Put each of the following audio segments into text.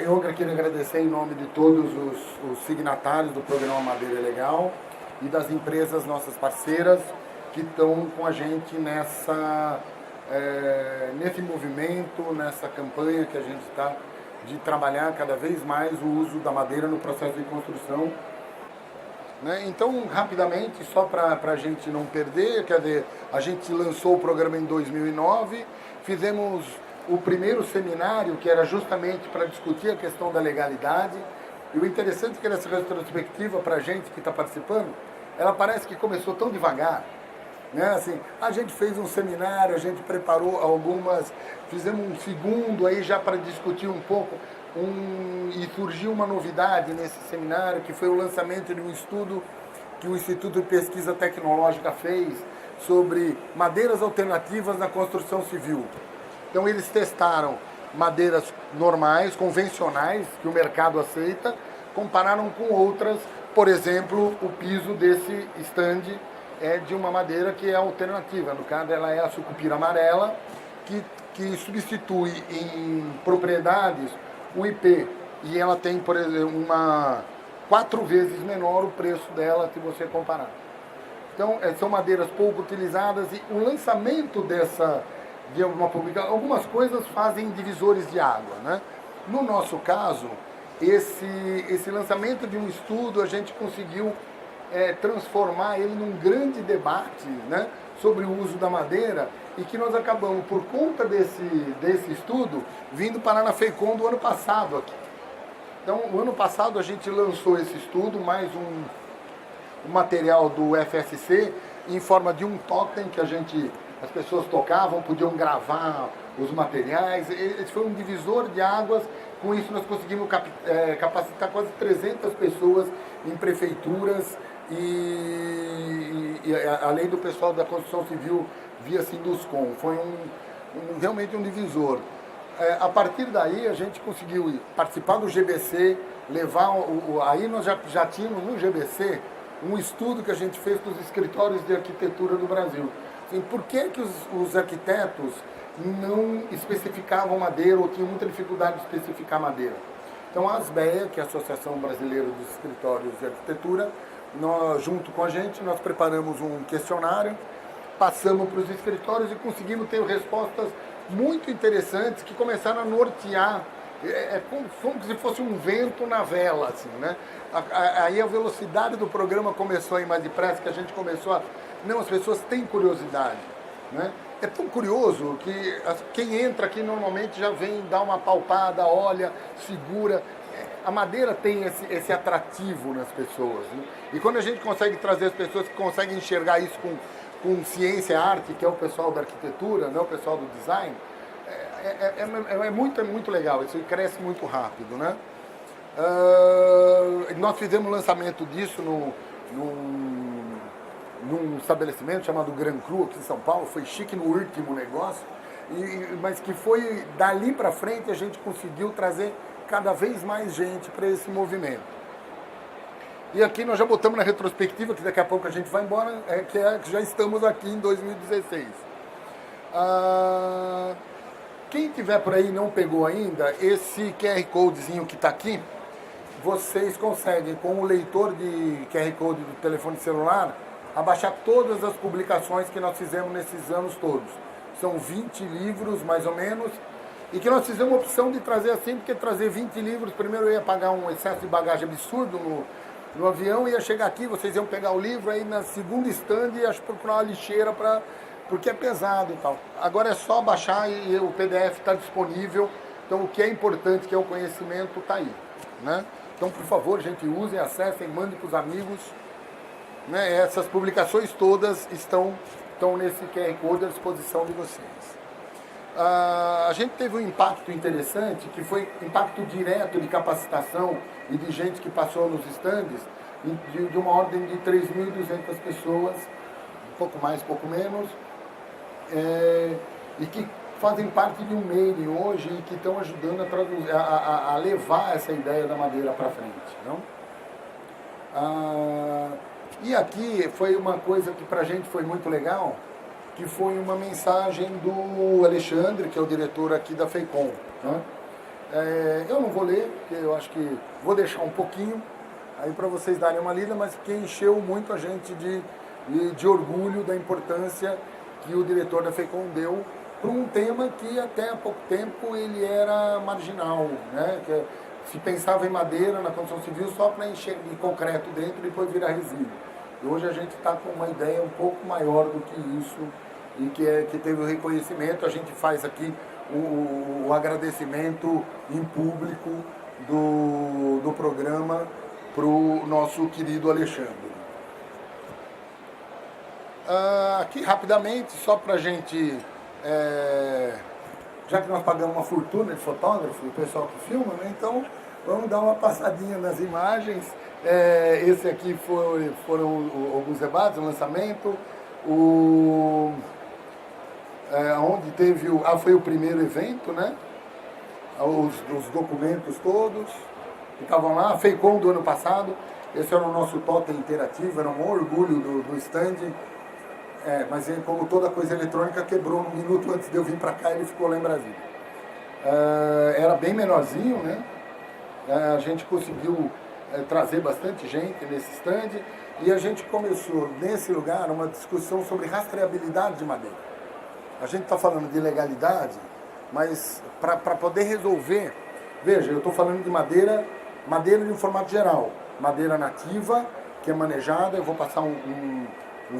Eu queria agradecer em nome de todos os signatários do programa Madeira é Legal e das empresas nossas parceiras que estão com a gente nesse movimento, nessa campanha que a gente está de trabalhar cada vez mais o uso da madeira no processo de construção. Então, rapidamente, só para a gente não perder, quer dizer, a gente lançou o programa em 2009, fizemos o primeiro seminário, que era justamente para discutir a questão da legalidade. E o interessante é que essa retrospectiva, para a gente que está participando, ela parece que começou tão devagar. Assim, a gente fez um seminário, a gente preparou fizemos um segundo aí já para discutir um pouco, e surgiu uma novidade nesse seminário, que foi o lançamento de um estudo que o Instituto de Pesquisa Tecnológica fez sobre madeiras alternativas na construção civil. Então eles testaram madeiras normais, convencionais, que o mercado aceita, compararam com outras, por exemplo, o piso desse stand é de uma madeira que é alternativa. No caso, ela é a sucupira amarela, que substitui em propriedades o IP. E ela tem, por exemplo, 4 vezes menor o preço dela se você comparar. Então, são madeiras pouco utilizadas e o lançamento de uma publicação, algumas coisas fazem divisores de água, No nosso caso, esse lançamento de um estudo, a gente conseguiu transformar ele num grande debate, sobre o uso da madeira, e que nós acabamos, por conta desse estudo, vindo parar na FEICOM do ano passado aqui. Então, o ano passado a gente lançou esse estudo, mais um material do FSC, em forma de um totem que as pessoas tocavam, podiam gravar os materiais. Esse foi um divisor de águas. Com isso nós conseguimos capacitar quase 300 pessoas em prefeituras e além do pessoal da construção civil via Sinduscom. Foi realmente um divisor. A partir daí a gente conseguiu participar do GBC, aí nós já tínhamos no GBC um estudo que a gente fez com os escritórios de arquitetura do Brasil. Assim, por que os arquitetos não especificavam madeira ou tinham muita dificuldade de especificar madeira? Então a ASBEA, que é a Associação Brasileira dos Escritórios de Arquitetura, junto com a gente, nós preparamos um questionário, passamos para os escritórios e conseguimos ter respostas muito interessantes que começaram a nortear, como se fosse um vento na vela, assim, Aí a velocidade do programa começou a ir mais depressa, que a gente começou Não, as pessoas têm curiosidade, É tão curioso que quem entra aqui normalmente já vem dar uma palpada, olha, segura. A madeira tem esse atrativo nas pessoas, E quando a gente consegue trazer as pessoas que conseguem enxergar isso com ciência e arte, que é o pessoal da arquitetura, o pessoal do design, é muito legal, isso cresce muito rápido, Nós fizemos o lançamento disso num estabelecimento chamado Gran Cru, aqui em São Paulo. Foi chique no último negócio, mas que foi dali para frente a gente conseguiu trazer cada vez mais gente para esse movimento. E aqui nós já botamos na retrospectiva, que daqui a pouco a gente vai embora, que já estamos aqui em 2016. Quem tiver por aí e não pegou ainda, esse QR Codezinho que está aqui, vocês conseguem, com o leitor de QR Code do telefone celular, abaixar todas as publicações que nós fizemos nesses anos todos. São 20 livros, mais ou menos, e que nós fizemos a opção de trazer assim, porque trazer 20 livros, primeiro eu ia pagar um excesso de bagagem absurdo no avião, ia chegar aqui, vocês iam pegar o livro, aí na segunda stand ia procurar uma lixeira, porque é pesado e tal. Agora é só baixar e o PDF está disponível, então o que é importante, que é o conhecimento, está aí. Então, por favor, gente, usem, acessem, mandem para os amigos. Essas publicações todas estão nesse QR Code à disposição de vocês. A gente teve um impacto interessante, que foi impacto direto de capacitação e de gente que passou nos stands, de uma ordem de 3.200 pessoas, um pouco mais, um pouco menos, e que fazem parte de um mailing hoje e que estão ajudando a levar essa ideia da madeira para frente. E aqui foi uma coisa que para a gente foi muito legal, que foi uma mensagem do Alexandre, que é o diretor aqui da FEICOM. Eu não vou ler, porque eu acho que vou deixar um pouquinho aí para vocês darem uma lida, mas que encheu muito a gente de orgulho da importância que o diretor da FECOM deu para um tema que até há pouco tempo ele era marginal, né? Que se pensava em madeira na construção civil só para encher de concreto dentro e depois virar resíduo. E hoje a gente está com uma ideia um pouco maior do que isso e que teve o reconhecimento. A gente faz aqui o agradecimento em público do programa para o nosso querido Alexandre. Aqui rapidamente, só para a gente, já que nós pagamos uma fortuna de fotógrafo, o pessoal que filma, né? Então vamos dar uma passadinha nas imagens. Esse aqui foram alguns debates, o lançamento, onde teve foi o primeiro evento, né? Os documentos todos que estavam lá, a FECOM do ano passado, esse era o nosso totem interativo, era um orgulho do stand, mas como toda coisa eletrônica quebrou um minuto antes de eu vir para cá, ele ficou lá em Brasília. Era bem menorzinho, né? A gente conseguiu trazer bastante gente nesse stand e a gente começou nesse lugar uma discussão sobre rastreabilidade de madeira. A gente está falando de legalidade, mas para poder resolver, veja, eu estou falando de madeira de um formato geral, madeira nativa, que é manejada. Eu vou passar um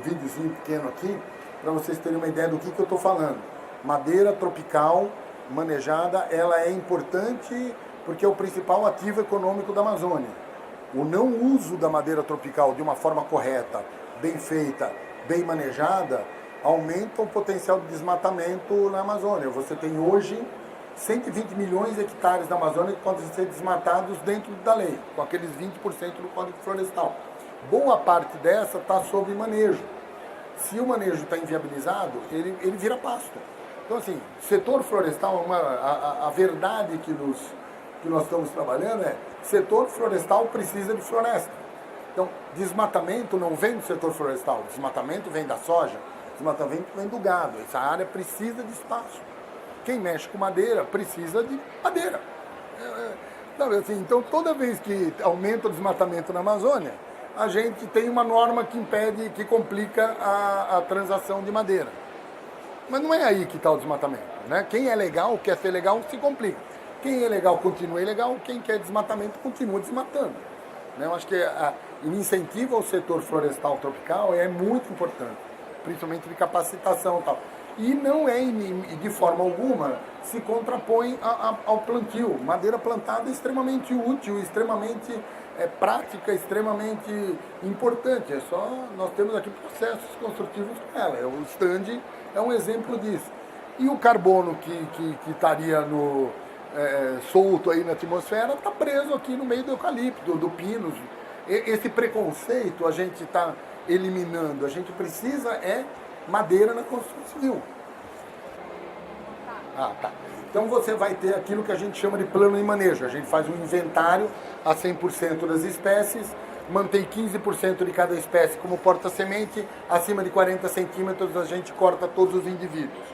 videozinho pequeno aqui, para vocês terem uma ideia do que eu estou falando. Madeira tropical, manejada, ela é importante porque é o principal ativo econômico da Amazônia. O não uso da madeira tropical de uma forma correta, bem feita, bem manejada, aumenta o potencial de desmatamento na Amazônia. Você tem hoje 120 milhões de hectares da Amazônia que podem ser desmatados dentro da lei, com aqueles 20% do Código Florestal. Boa parte dessa está sob manejo. Se o manejo está inviabilizado, ele vira pasto. Então, assim, setor florestal, a verdade que nós estamos trabalhando setor florestal precisa de floresta. Então, desmatamento não vem do setor florestal, desmatamento vem da soja, desmatamento vem do gado. Essa área precisa de espaço. Quem mexe com madeira precisa de madeira. Então, toda vez que aumenta o desmatamento na Amazônia, a gente tem uma norma que impede, que complica a transação de madeira. Mas não é aí que está o desmatamento, né? Quem é legal, quer ser legal, se complica. Quem é legal, continua ilegal. Quem quer desmatamento, continua desmatando. Né? Eu acho que o incentivo ao setor florestal tropical é muito importante, principalmente de capacitação e tal. E não de forma alguma, se contrapõe ao plantio. Madeira plantada é extremamente útil, extremamente prática, extremamente importante. Nós temos aqui processos construtivos com ela. O stand é um exemplo disso. E o carbono que estaria solto aí na atmosfera está preso aqui no meio do eucalipto, do pinus. Esse preconceito a gente está eliminando. A gente precisa madeira na construção civil. Tá. Então você vai ter aquilo que a gente chama de plano de manejo. A gente faz um inventário a 100% das espécies, mantém 15% de cada espécie como porta-semente, acima de 40 centímetros a gente corta todos os indivíduos.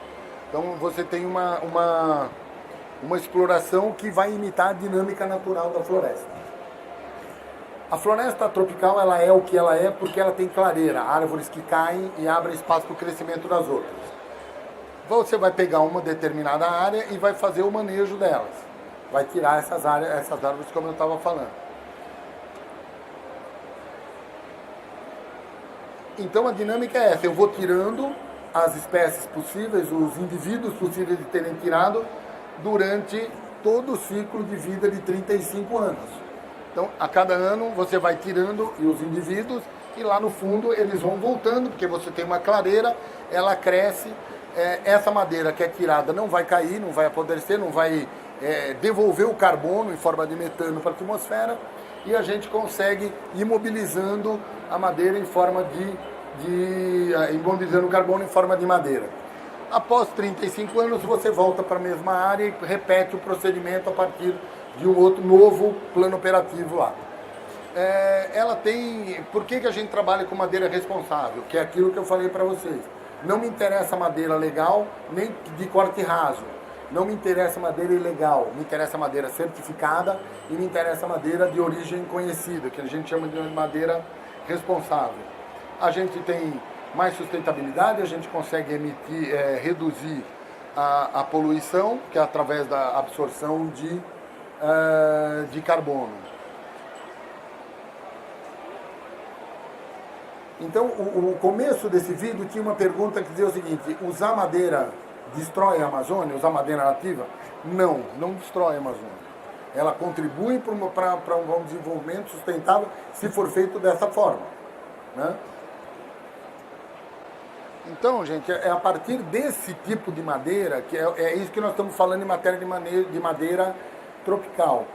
Então você tem uma exploração que vai imitar a dinâmica natural da floresta. A floresta tropical ela é o que ela é porque ela tem clareira, árvores que caem e abrem espaço para o crescimento das outras. Você vai pegar uma determinada área e vai fazer o manejo delas. Vai tirar essas árvores como eu estava falando. Então a dinâmica é essa, eu vou tirando as espécies possíveis, os indivíduos possíveis de terem tirado durante todo o ciclo de vida de 35 anos. Então, a cada ano você vai tirando os indivíduos e lá no fundo eles vão voltando, porque você tem uma clareira, ela cresce, essa madeira que é tirada não vai cair, não vai apodrecer, não vai devolver o carbono em forma de metano para a atmosfera e a gente consegue ir mobilizando a madeira em forma imobilizando o carbono em forma de madeira. Após 35 anos você volta para a mesma área e repete o procedimento a partir de um outro novo plano operativo lá. Ela tem... Por que a gente trabalha com madeira responsável? Que é aquilo que eu falei para vocês. Não me interessa madeira legal, nem de corte raso. Não me interessa madeira ilegal, me interessa madeira certificada e me interessa madeira de origem conhecida, que a gente chama de madeira responsável. A gente tem mais sustentabilidade, a gente consegue reduzir a poluição, que é através da absorção de carbono. Então, o começo desse vídeo tinha uma pergunta que dizia o seguinte: usar madeira destrói a Amazônia? Usar madeira nativa? Não, não destrói a Amazônia. Ela contribui para um desenvolvimento sustentável se for feito dessa forma, né? Então, gente, é a partir desse tipo de madeira, que é isso que nós estamos falando em matéria de madeira tropical.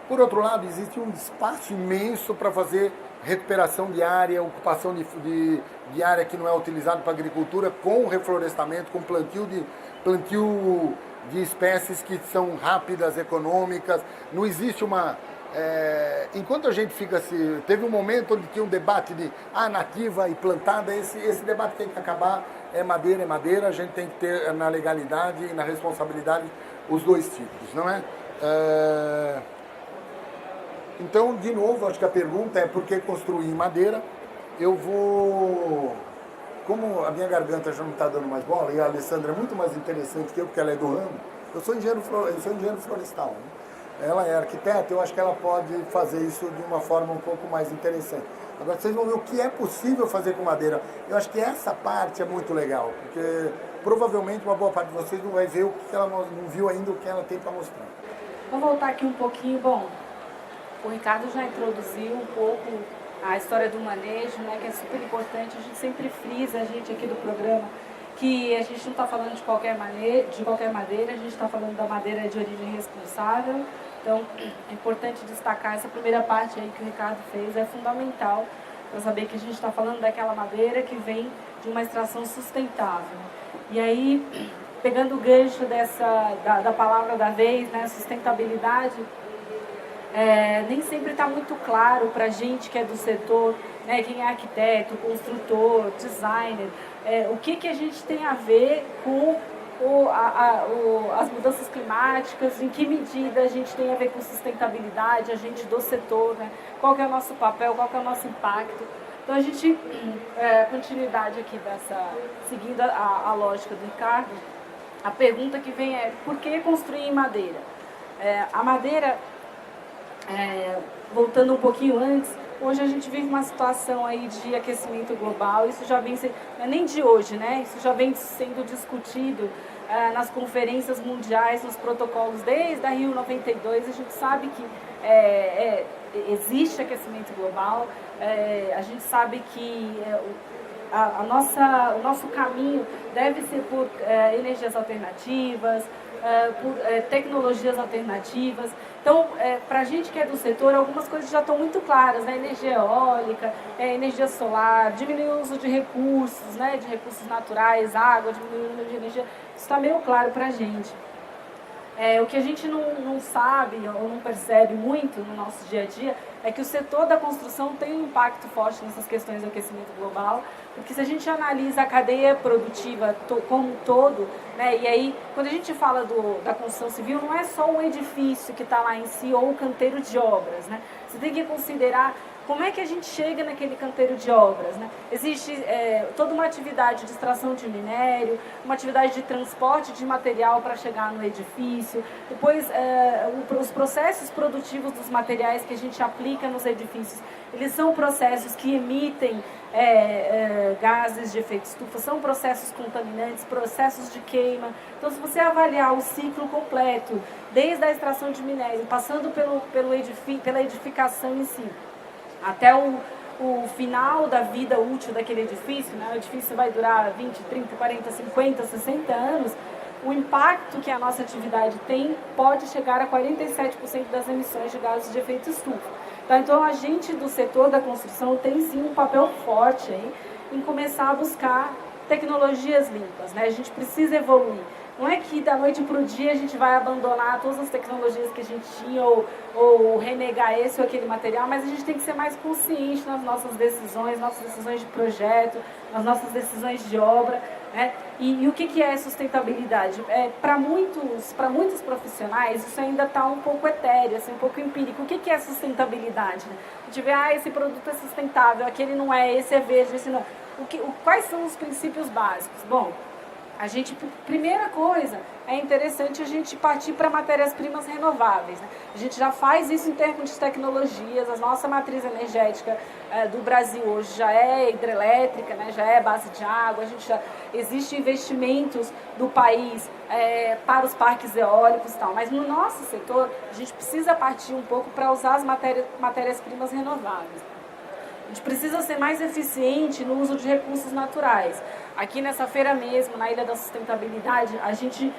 Por outro lado, existe um espaço imenso para fazer recuperação de área, ocupação de área que não é utilizada para agricultura, com reflorestamento, com plantio de espécies que são rápidas, econômicas. Não existe uma... enquanto a gente fica assim... Teve um momento onde tinha um debate de nativa e plantada. Esse debate tem que acabar. É madeira, a gente tem que ter na legalidade e na responsabilidade os dois tipos, não é? Então, de novo, acho que a pergunta é por que construir em madeira. Eu vou... Como a minha garganta já não está dando mais bola, e a Alessandra é muito mais interessante que eu, porque ela é do ramo, eu sou engenheiro florestal, né? Ela é arquiteta, eu acho que ela pode fazer isso de uma forma um pouco mais interessante. Agora, vocês vão ver o que é possível fazer com madeira. Eu acho que essa parte é muito legal, porque provavelmente uma boa parte de vocês não vai ver o que ela não viu ainda, o que ela tem para mostrar. Vou voltar aqui um pouquinho. Bom, o Ricardo já introduziu um pouco a história do manejo, né, que é super importante. A gente sempre frisa, a gente aqui do programa, que a gente não está falando de qualquer madeira, a gente está falando da madeira de origem responsável. Então, é importante destacar essa primeira parte aí que o Ricardo fez, é fundamental para saber que a gente está falando daquela madeira que vem de uma extração sustentável. E aí, pegando o gancho da palavra da vez, né, sustentabilidade, nem sempre está muito claro para a gente que é do setor, né, quem é arquiteto, construtor, designer, o que a gente tem a ver com as mudanças climáticas, em que medida a gente tem a ver com sustentabilidade, a gente do setor, né, qual que é o nosso papel, qual que é o nosso impacto. Então a gente, continuidade aqui seguindo a lógica do Ricardo, a pergunta que vem é: por que construir em madeira? A madeira... voltando um pouquinho antes, hoje a gente vive uma situação aí de aquecimento global. Isso já vem sendo, não é nem de hoje, né? Isso já vem sendo discutido nas conferências mundiais, nos protocolos desde a Rio 92. A gente sabe que existe aquecimento global, a gente sabe que o nosso caminho deve ser por energias alternativas, por tecnologias alternativas. Então, para a gente que é do setor, algumas coisas já estão muito claras, né? Energia eólica, energia solar, diminuir o uso de recursos, né? De recursos naturais, água, diminuir o número de energia. Isso está meio claro para a gente. O que a gente não sabe ou não percebe muito no nosso dia a dia é que o setor da construção tem um impacto forte nessas questões do aquecimento global, porque se a gente analisa a cadeia produtiva como um todo, né, e aí quando a gente fala da construção civil, não é só o edifício que está lá em si ou o canteiro de obras, né? Você tem que considerar como é que a gente chega naquele canteiro de obras, né? Existe toda uma atividade de extração de minério, uma atividade de transporte de material para chegar no edifício, depois os processos produtivos dos materiais que a gente aplica nos edifícios, eles são processos que emitem gases de efeito estufa, são processos contaminantes, processos de queima. Então, se você avaliar o ciclo completo, desde a extração de minério, passando pela edificação em si, até o final da vida útil daquele edifício, né? O edifício vai durar 20, 30, 40, 50, 60 anos, o impacto que a nossa atividade tem pode chegar a 47% das emissões de gases de efeito estufa. Então, a gente do setor da construção tem sim um papel forte aí em começar a buscar tecnologias limpas, né? A gente precisa evoluir. Não é que da noite para o dia a gente vai abandonar todas as tecnologias que a gente tinha ou renegar esse ou aquele material, mas a gente tem que ser mais consciente nas nossas decisões de projeto, nas nossas decisões de obra, né? E o que é sustentabilidade? Para muitos profissionais, isso ainda está um pouco etéreo, assim, um pouco empírico. O que é sustentabilidade? A gente vê, esse produto é sustentável, aquele não é, esse é verde, esse não. Quais são os princípios básicos? Bom, primeira coisa, é interessante a gente partir para matérias-primas renováveis, né? A gente já faz isso em termos de tecnologias, a nossa matriz energética do Brasil hoje já é hidrelétrica, né? Já é base de água, existem investimentos do país para os parques eólicos e tal, mas no nosso setor a gente precisa partir um pouco para usar as matérias-primas renováveis. A gente precisa ser mais eficiente no uso de recursos naturais. Aqui nessa feira mesmo, na Ilha da Sustentabilidade, a gente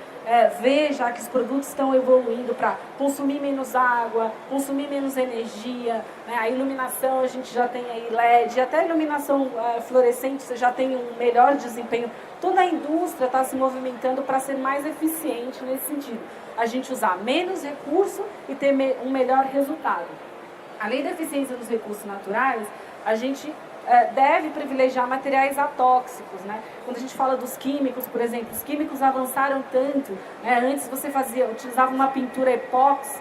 vê já que os produtos estão evoluindo para consumir menos água, consumir menos energia, né? A iluminação a gente já tem aí LED, até a iluminação fluorescente você já tem um melhor desempenho. Toda a indústria está se movimentando para ser mais eficiente nesse sentido. A gente usar menos recurso e ter um melhor resultado. Além da eficiência dos recursos naturais, a gente deve privilegiar materiais atóxicos, né? Quando a gente fala dos químicos, por exemplo, os químicos avançaram tanto, né? Antes você utilizava uma pintura epóxi,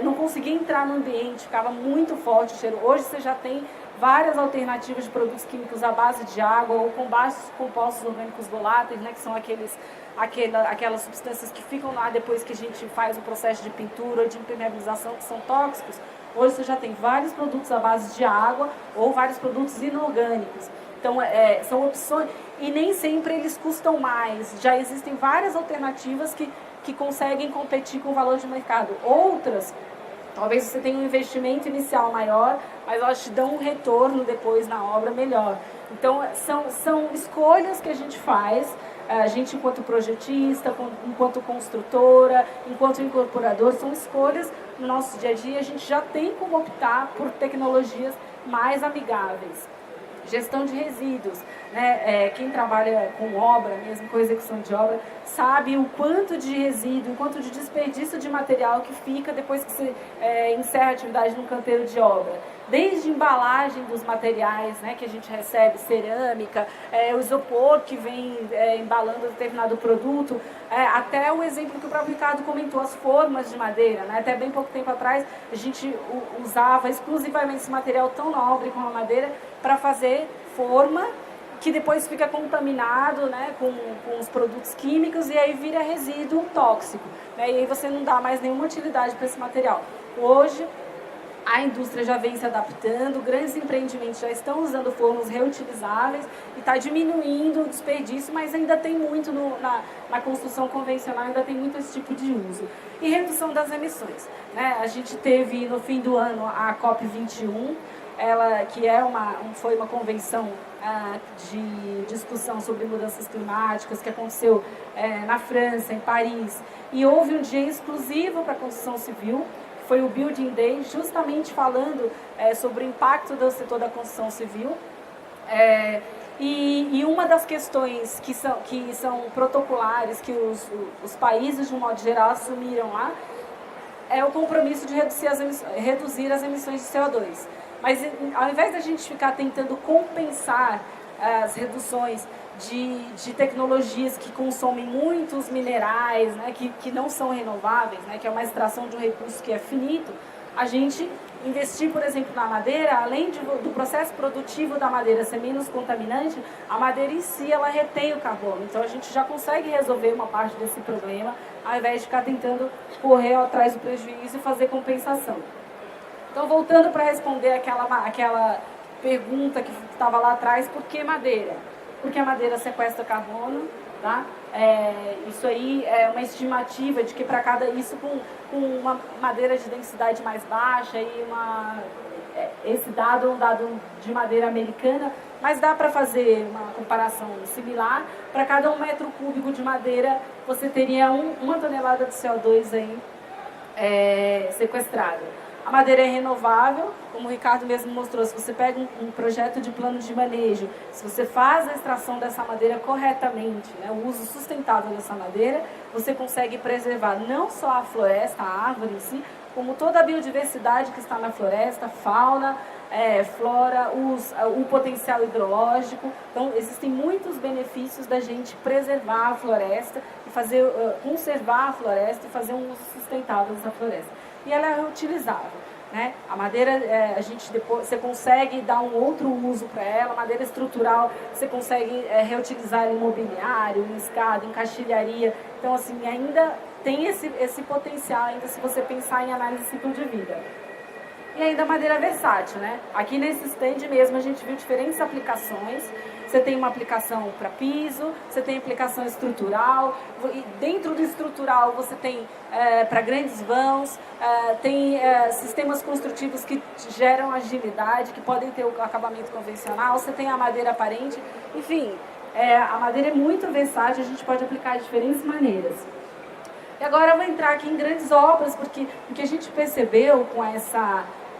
não conseguia entrar no ambiente, ficava muito forte o cheiro. Hoje você já tem várias alternativas de produtos químicos à base de água ou com baixos compostos orgânicos voláteis, né? Que são aquelas substâncias que ficam lá depois que a gente faz o processo de pintura ou de impermeabilização, que são tóxicos. Hoje você já tem vários produtos à base de água ou vários produtos inorgânicos. Então, são opções, e nem sempre eles custam mais. Já existem várias alternativas que conseguem competir com o valor de mercado. Outras, talvez você tenha um investimento inicial maior, mas elas te dão um retorno depois na obra melhor. Então, são escolhas que a gente faz, a gente enquanto projetista, enquanto construtora, enquanto incorporador, são escolhas no nosso dia a dia. A gente já tem como optar por tecnologias mais amigáveis. Gestão de resíduos, né? Quem trabalha com obra mesmo, com execução de obra, sabe o quanto de resíduo, o quanto de desperdício de material que fica depois que você encerra a atividade num canteiro de obra. Desde embalagem dos materiais, né, que a gente recebe, cerâmica, o isopor que vem embalando determinado produto, até o exemplo que o próprio Ricardo comentou, as formas de madeira, né? Até bem pouco tempo atrás a gente usava exclusivamente esse material tão nobre como a madeira para fazer forma, que depois fica contaminado, né, com os produtos químicos e aí vira resíduo tóxico, né? E aí você não dá mais nenhuma utilidade para esse material. Hoje a indústria já vem se adaptando, grandes empreendimentos já estão usando fornos reutilizáveis e está diminuindo o desperdício, mas ainda tem muito na construção convencional, ainda tem muito esse tipo de uso. E redução das emissões, né? A gente teve no fim do ano a COP21, que foi uma convenção de discussão sobre mudanças climáticas que aconteceu na França, em Paris, e houve um dia exclusivo para a construção civil. Foi o Building Day, justamente falando sobre o impacto do setor da construção civil. E uma das questões que são protocolares, que os países, de um modo geral, assumiram lá, é o compromisso de reduzir as emissões de CO2. Mas, ao invés da gente ficar tentando compensar as reduções de tecnologias que consomem muitos minerais, né, que não são renováveis, né, que é uma extração de um recurso que é finito, a gente investir, por exemplo, na madeira, além do processo produtivo da madeira ser menos contaminante, a madeira em si, ela retém o carbono. Então, a gente já consegue resolver uma parte desse problema, ao invés de ficar tentando correr atrás do prejuízo e fazer compensação. Então, voltando para responder aquela pergunta que estava lá atrás, por que madeira? Porque a madeira sequestra carbono, tá? Isso aí é uma estimativa de que para isso com uma madeira de densidade mais baixa, esse dado é um dado de madeira americana, mas dá para fazer uma comparação similar. Para cada 1 metro cúbico de madeira, você teria 1 tonelada de CO2 aí sequestrada. A madeira é renovável, como o Ricardo mesmo mostrou. Se você pega um projeto de plano de manejo, se você faz a extração dessa madeira corretamente, né, o uso sustentável dessa madeira, você consegue preservar não só a floresta, a árvore em si, como toda a biodiversidade que está na floresta, fauna, flora, o potencial hidrológico. Então, existem muitos benefícios da gente preservar a floresta e conservar a floresta e fazer um uso sustentável dessa floresta. E ela é reutilizável. Né? A madeira, você consegue dar um outro uso para ela. A madeira estrutural, você consegue reutilizar em mobiliário, em escada, em caixilharia. Então, assim, ainda tem esse potencial, ainda se você pensar em análise de ciclo de vida. E ainda a madeira versátil, né? Aqui nesse stand mesmo a gente viu diferentes aplicações. Você tem uma aplicação para piso, você tem aplicação estrutural, e dentro do estrutural você tem para grandes vãos, tem sistemas construtivos que geram agilidade, que podem ter o acabamento convencional, você tem a madeira aparente, enfim, a madeira é muito versátil, a gente pode aplicar de diferentes maneiras. E agora eu vou entrar aqui em grandes obras, porque o que a gente percebeu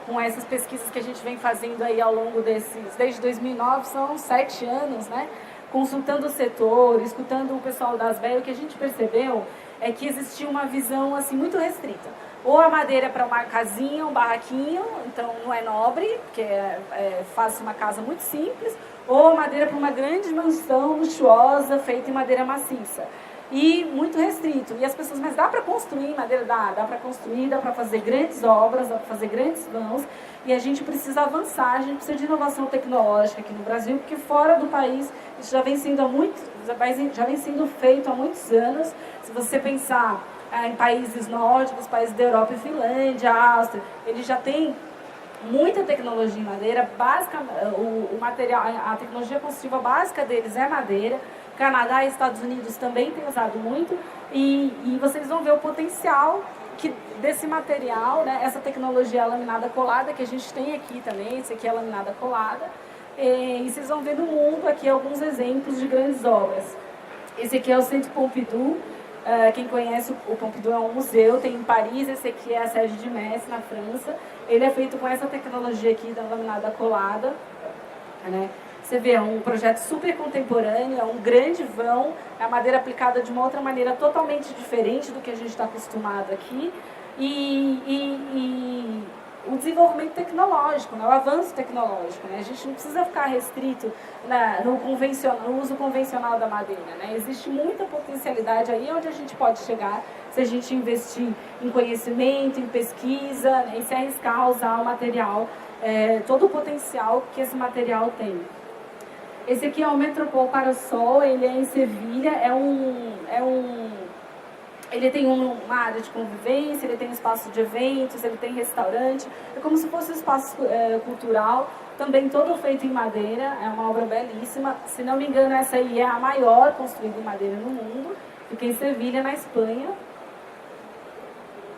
com essas pesquisas que a gente vem fazendo aí ao longo desde 2009, são 7 anos, né? Consultando o setor, escutando o pessoal das BEA, o que a gente percebeu é que existia uma visão assim, muito restrita. Ou a madeira para uma casinha, um barraquinho, então não é nobre, porque faz uma casa muito simples, ou a madeira para uma grande mansão luxuosa, feita em madeira maciça. E muito restrito. E as pessoas, mas dá para construir madeira? Dá para construir, dá para fazer grandes obras, dá para fazer grandes vãos. E a gente precisa avançar, a gente precisa de inovação tecnológica aqui no Brasil, porque fora do país isso já vem sendo feito há muitos anos. Se você pensar em países nórdicos, países da Europa e Finlândia, Áustria, eles já têm muita tecnologia em madeira. O material, a tecnologia construtiva básica deles é madeira. Canadá e Estados Unidos também têm usado muito, e vocês vão ver o potencial desse material, né? Essa tecnologia laminada colada que a gente tem aqui também, esse aqui é laminada colada, e vocês vão ver no mundo aqui alguns exemplos de grandes obras. Esse aqui é o Centro Pompidou. Quem conhece o Pompidou é um museu, tem em Paris. Esse aqui é a sede de Metz, na França. Ele é feito com essa tecnologia aqui da laminada colada, né? Você vê, é um projeto super contemporâneo, é um grande vão, é a madeira aplicada de uma outra maneira totalmente diferente do que a gente está acostumado aqui. E o desenvolvimento tecnológico, né? O avanço tecnológico. Né? A gente não precisa ficar restrito no uso convencional da madeira. Né? Existe muita potencialidade aí onde a gente pode chegar se a gente investir em conhecimento, em pesquisa, né? E se arriscar a usar o material, todo o potencial que esse material tem. Esse aqui é o Metropol para o Sol, ele é em Sevilha, ele tem uma área de convivência, ele tem um espaço de eventos, ele tem restaurante, é como se fosse um espaço cultural, também todo feito em madeira, é uma obra belíssima. Se não me engano, essa aí é a maior construída em madeira no mundo, fica em Sevilha, na Espanha.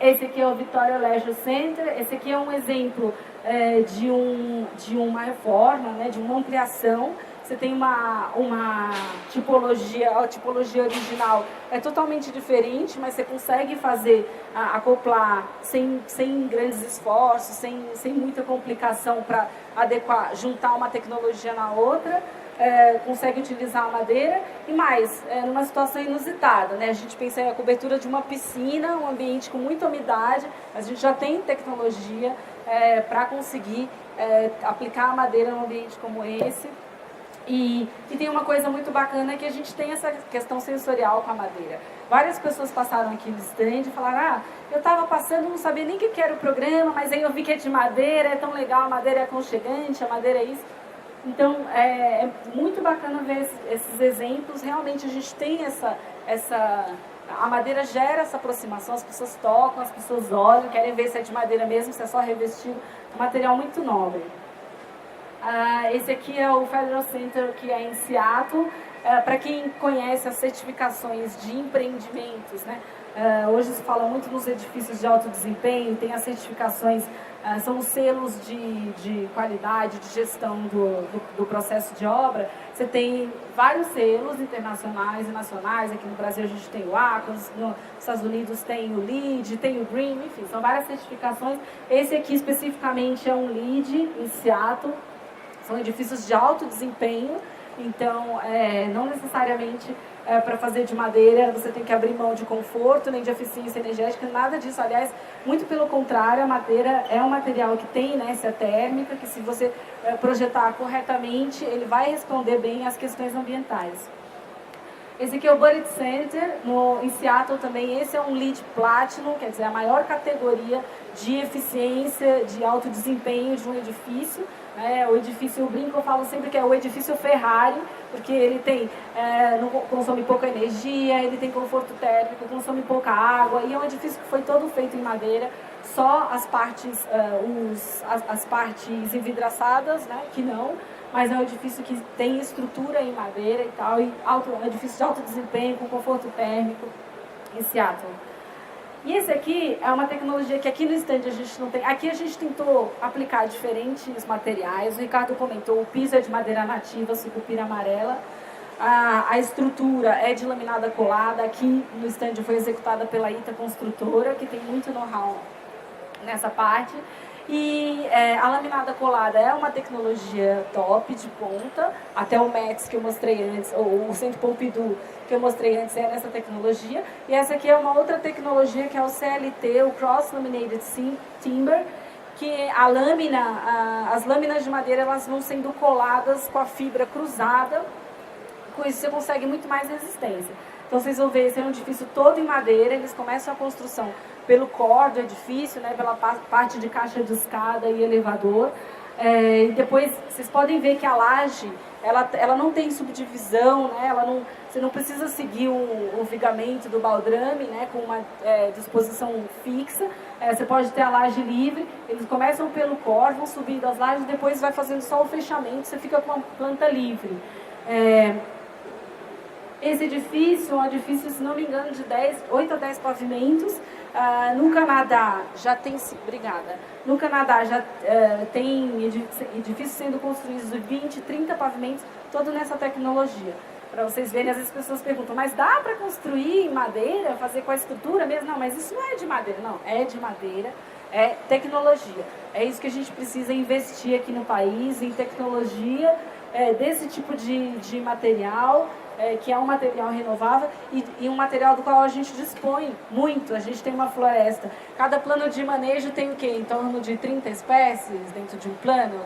Esse aqui é o Victoria Leisure Center, esse aqui é um exemplo de uma reforma, né, de uma ampliação. Você tem uma tipologia, a tipologia original é totalmente diferente, mas você consegue acoplar sem grandes esforços, sem muita complicação para juntar uma tecnologia na outra, consegue utilizar a madeira e mais, numa situação inusitada, né? A gente pensa em a cobertura de uma piscina, um ambiente com muita umidade, mas a gente já tem tecnologia para conseguir aplicar a madeira num ambiente como esse. E tem uma coisa muito bacana que a gente tem essa questão sensorial com a madeira. Várias pessoas passaram aqui no stand e falaram: eu estava passando, não sabia nem o que era o programa, mas aí eu vi que é de madeira, é tão legal, a madeira é aconchegante, a madeira é isso. Então, é muito bacana ver esses exemplos. Realmente a gente tem a madeira gera essa aproximação, as pessoas tocam, as pessoas olham, querem ver se é de madeira mesmo, se é só revestido, um material muito nobre. Esse aqui é o Federal Center, que é em Seattle. Para quem conhece as certificações de empreendimentos, né? Hoje se fala muito nos edifícios de alto desempenho, tem as certificações, são os selos de qualidade, de gestão do processo de obra. Você tem vários selos internacionais e nacionais. Aqui no Brasil a gente tem o ACOS, nos Estados Unidos tem o LEED, tem o GREEN, enfim, são várias certificações. Esse aqui especificamente é um LEED em Seattle. São edifícios de alto desempenho, então não necessariamente para fazer de madeira, você tem que abrir mão de conforto, nem de eficiência energética, nada disso. Aliás, muito pelo contrário, a madeira é um material que tem inércia térmica, que se você projetar corretamente, ele vai responder bem às questões ambientais. Esse aqui é o Budget Center, em Seattle também. Esse é um LEED Platinum, quer dizer, a maior categoria de eficiência, de alto desempenho de um edifício. O edifício, eu brinco, eu falo sempre que é o edifício Ferrari, porque ele tem, não consome pouca energia, ele tem conforto térmico, consome pouca água, e é um edifício que foi todo feito em madeira, só as partes, as partes envidraçadas, né, que não, mas é um edifício que tem estrutura em madeira e tal, e é um edifício de alto desempenho, com conforto térmico, em Seattle. E esse aqui é uma tecnologia que aqui no stand a gente não tem. Aqui a gente tentou aplicar diferentes materiais. O Ricardo comentou, o piso é de madeira nativa, sucupira amarela. A estrutura é de laminada colada. Aqui no stand foi executada pela ITA Construtora, que tem muito know-how nessa parte. E a laminada colada é uma tecnologia top, de ponta. Até o Max que eu mostrei antes, ou o Centro Pompidou que eu mostrei antes, é nessa tecnologia. E essa aqui é uma outra tecnologia que é o CLT, o Cross Laminated Timber, que a lâmina, as lâminas de madeira, elas vão sendo coladas com a fibra cruzada. Com isso você consegue muito mais resistência. Então vocês vão ver, esse é um edifício todo em madeira, eles começam a construção pelo core do edifício, né, pela parte de caixa de escada e elevador. E depois vocês podem ver que a laje, ela não tem subdivisão, né, você não precisa seguir o vigamento do baldrame, né, com uma disposição fixa. Você pode ter a laje livre, eles começam pelo core, vão subindo as lajes, depois vai fazendo só o fechamento, você fica com a planta livre. Esse edifício é um edifício, se não me engano, de 8 a 10 pavimentos. No Canadá já tem... Obrigada. No Canadá já tem edifícios sendo construídos de 20, 30 pavimentos, todo nessa tecnologia. Para vocês verem, às vezes as pessoas perguntam, mas dá para construir em madeira, fazer com a estrutura mesmo? Não, mas isso não é de madeira. Não, é de madeira, é tecnologia. É isso que a gente precisa investir aqui no país, em tecnologia desse tipo de material, que é um material renovável e um material do qual a gente dispõe muito. A gente tem uma floresta. Cada plano de manejo tem o quê? Em torno de 30 espécies dentro de um plano.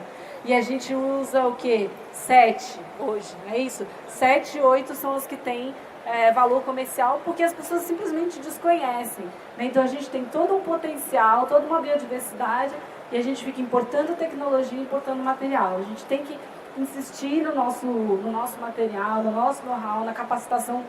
E a gente usa o quê? 7 hoje, não é isso? 7, 8 são os que têm valor comercial, porque as pessoas simplesmente desconhecem. Né? Então a gente tem todo um potencial, toda uma biodiversidade, e a gente fica importando tecnologia, importando material. A gente tem que insistir no nosso material, no nosso know-how, na capacitação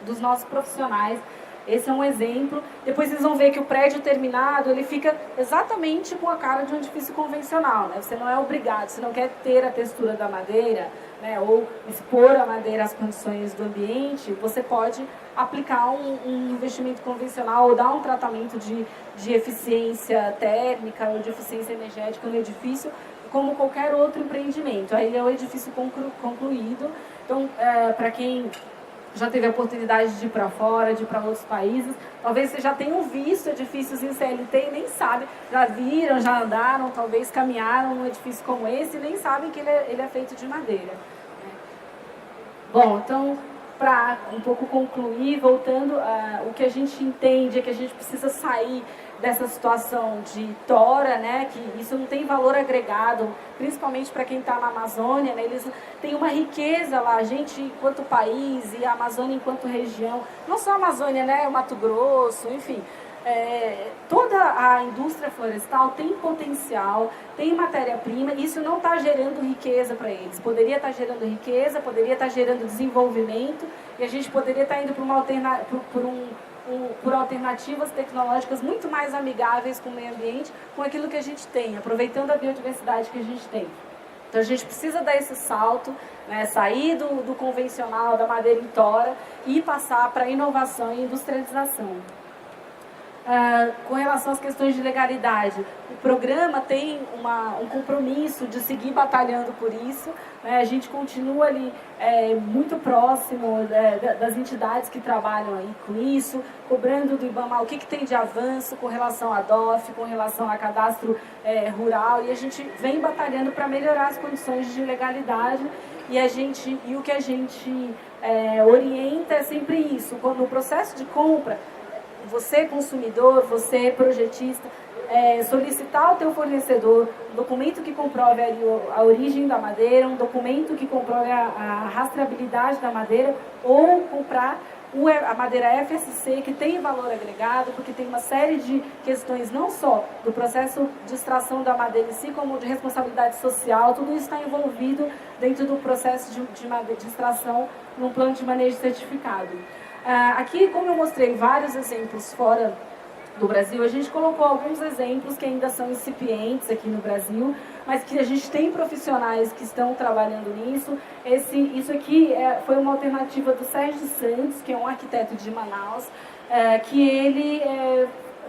dos nossos profissionais. Esse é um exemplo. Depois vocês vão ver que o prédio terminado, ele fica exatamente com a cara de um edifício convencional, né? Você não é obrigado, você não quer ter a textura da madeira, né? Ou expor a madeira às condições do ambiente, você pode aplicar um investimento convencional ou dar um tratamento de eficiência térmica ou de eficiência energética no edifício, como qualquer outro empreendimento. Aí é o edifício concluído. Então, para quem já teve a oportunidade de ir para fora, de ir para outros países, talvez vocês já tenham visto edifícios em CLT e nem sabem, já viram, já andaram, talvez caminharam num edifício como esse e nem sabem que ele é feito de madeira. Bom, então, para um pouco concluir, voltando, o que a gente entende é que a gente precisa sair dessa situação de tora, né, que isso não tem valor agregado, principalmente para quem está na Amazônia, né, eles têm uma riqueza lá, a gente enquanto país e a Amazônia enquanto região, não só a Amazônia, né, o Mato Grosso, enfim, toda a indústria florestal tem potencial, tem matéria-prima, e isso não está gerando riqueza para eles. Poderia estar gerando riqueza, poderia estar gerando desenvolvimento, e a gente poderia estar indo por alternativas tecnológicas muito mais amigáveis com o meio ambiente, com aquilo que a gente tem, aproveitando a biodiversidade que a gente tem. Então a gente precisa dar esse salto, né, sair do convencional, da madeira em tora, e passar para a inovação e industrialização. Com relação às questões de legalidade, o programa tem um compromisso de seguir batalhando por isso, né? A gente continua ali muito próximo das entidades que trabalham aí com isso, cobrando do IBAMA o que tem de avanço com relação à DOF, com relação a cadastro rural, e a gente vem batalhando para melhorar as condições de legalidade, e o que a gente orienta é sempre isso, quando o processo de compra, você consumidor, você projetista, solicitar ao teu fornecedor um documento que comprove a origem da madeira, um documento que comprove a rastreabilidade da madeira, ou comprar a madeira FSC, que tem valor agregado, porque tem uma série de questões, não só do processo de extração da madeira em si, como de responsabilidade social, tudo isso está envolvido dentro do processo de extração num plano de manejo certificado. Aqui, como eu mostrei vários exemplos fora do Brasil, a gente colocou alguns exemplos que ainda são incipientes aqui no Brasil, mas que a gente tem profissionais que estão trabalhando nisso. Isso aqui foi uma alternativa do Sérgio Santos, que é um arquiteto de Manaus, que ele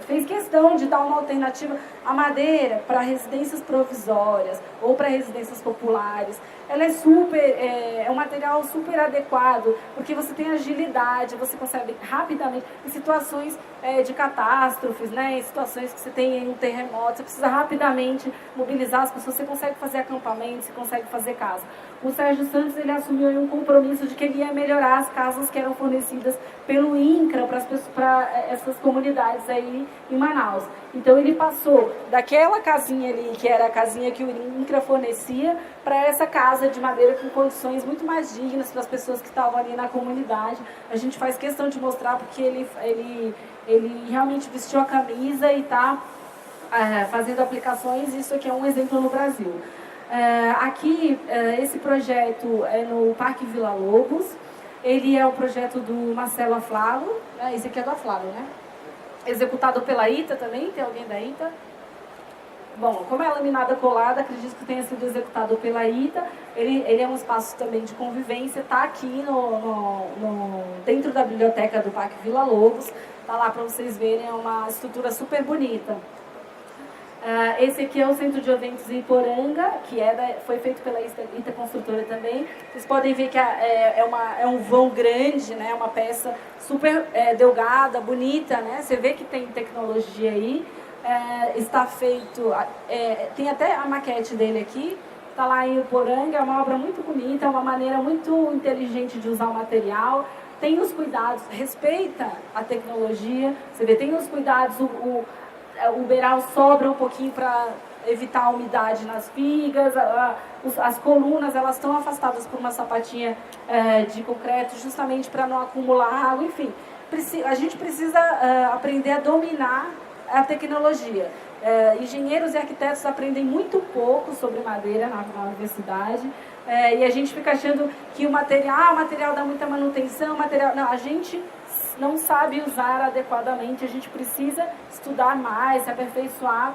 fez questão de dar uma alternativa à madeira para residências provisórias ou para residências populares. Ela é um material super adequado, porque você tem agilidade, você consegue rapidamente, em situações de catástrofes, né, em situações que você tem um terremoto, você precisa rapidamente mobilizar as pessoas, você consegue fazer acampamento, você consegue fazer casa. O Sérgio Santos, ele assumiu um compromisso de que ele ia melhorar as casas que eram fornecidas pelo INCRA para essas comunidades aí em Manaus. Então ele passou daquela casinha ali, que era a casinha que o INCRA fornecia, para essa casa de madeira com condições muito mais dignas para as pessoas que estavam ali na comunidade. A gente faz questão de mostrar porque ele realmente vestiu a camisa e está fazendo aplicações. Isso aqui é um exemplo no Brasil. Aqui, esse projeto é no Parque Vila Lobos. Ele é um projeto do Marcelo Aflalo. Esse aqui é do Aflalo, né? Executado pela ITA também. Tem alguém da ITA? Bom, como é laminada colada, acredito que tenha sido executado pela ITA. Ele é um espaço também de convivência. Está aqui dentro da biblioteca do Parque Vila Lobos. Está lá para vocês verem, é uma estrutura super bonita. Esse aqui é o Centro de Eventos em Iporanga, que foi feito pela ITA Construtora também. Vocês podem ver que é um vão grande, né? Uma peça super delgada, bonita, né? Você vê que tem tecnologia aí. Está feito, tem até a maquete dele aqui, está lá em Iporanga, é uma obra muito bonita, é uma maneira muito inteligente de usar o material. Tem os cuidados, respeita a tecnologia, você vê, tem os cuidados, o beiral sobra um pouquinho para evitar a umidade nas vigas, as colunas elas estão afastadas por uma sapatinha de concreto justamente para não acumular água, enfim. A gente precisa aprender a dominar a tecnologia. Engenheiros e arquitetos aprendem muito pouco sobre madeira na universidade, e a gente fica achando que o material dá muita manutenção, não, a gente não sabe usar adequadamente, a gente precisa estudar mais, se aperfeiçoar,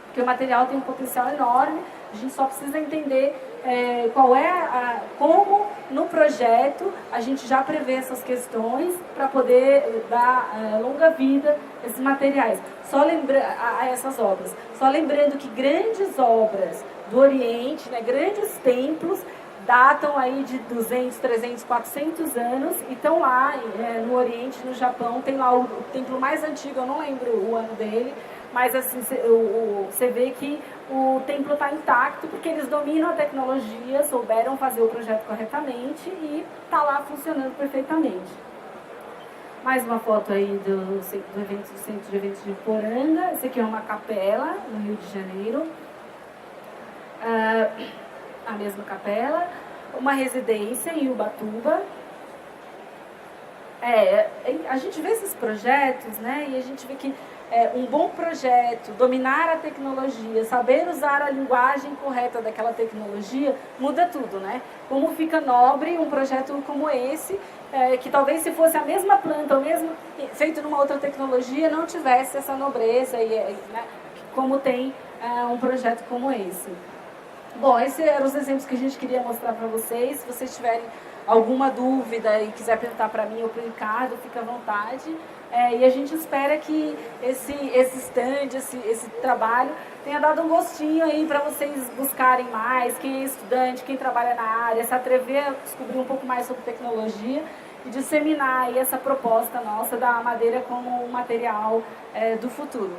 porque o material tem um potencial enorme, a gente só precisa entender como no projeto a gente já prevê essas questões para poder dar longa vida a esses materiais, a essas obras. Só lembrando que grandes obras do Oriente, né, grandes templos, datam aí de 200, 300, 400 anos e estão lá no Oriente, no Japão. Tem lá o templo mais antigo, eu não lembro o ano dele, mas assim, você vê que o templo está intacto porque eles dominam a tecnologia, souberam fazer o projeto corretamente e está lá funcionando perfeitamente. Mais uma foto aí do Centro de Eventos de Iporanga. Esse aqui é uma capela no Rio de Janeiro. A mesma capela. Uma residência em Ubatuba. A gente vê esses projetos, né? E a gente vê que um bom projeto, dominar a tecnologia, saber usar a linguagem correta daquela tecnologia, muda tudo, né? Como fica nobre um projeto como esse, que talvez se fosse a mesma planta, ou mesmo feito numa outra tecnologia, não tivesse essa nobreza, né? Como tem um projeto como esse. Bom, esses eram os exemplos que a gente queria mostrar para vocês. Se vocês tiverem alguma dúvida e quiser perguntar para mim ou para o Ricardo, fica à vontade. E a gente espera que esse stand, esse trabalho tenha dado um gostinho aí para vocês buscarem mais, quem é estudante, quem trabalha na área, se atrever a descobrir um pouco mais sobre tecnologia e disseminar aí essa proposta nossa da madeira como um material do futuro.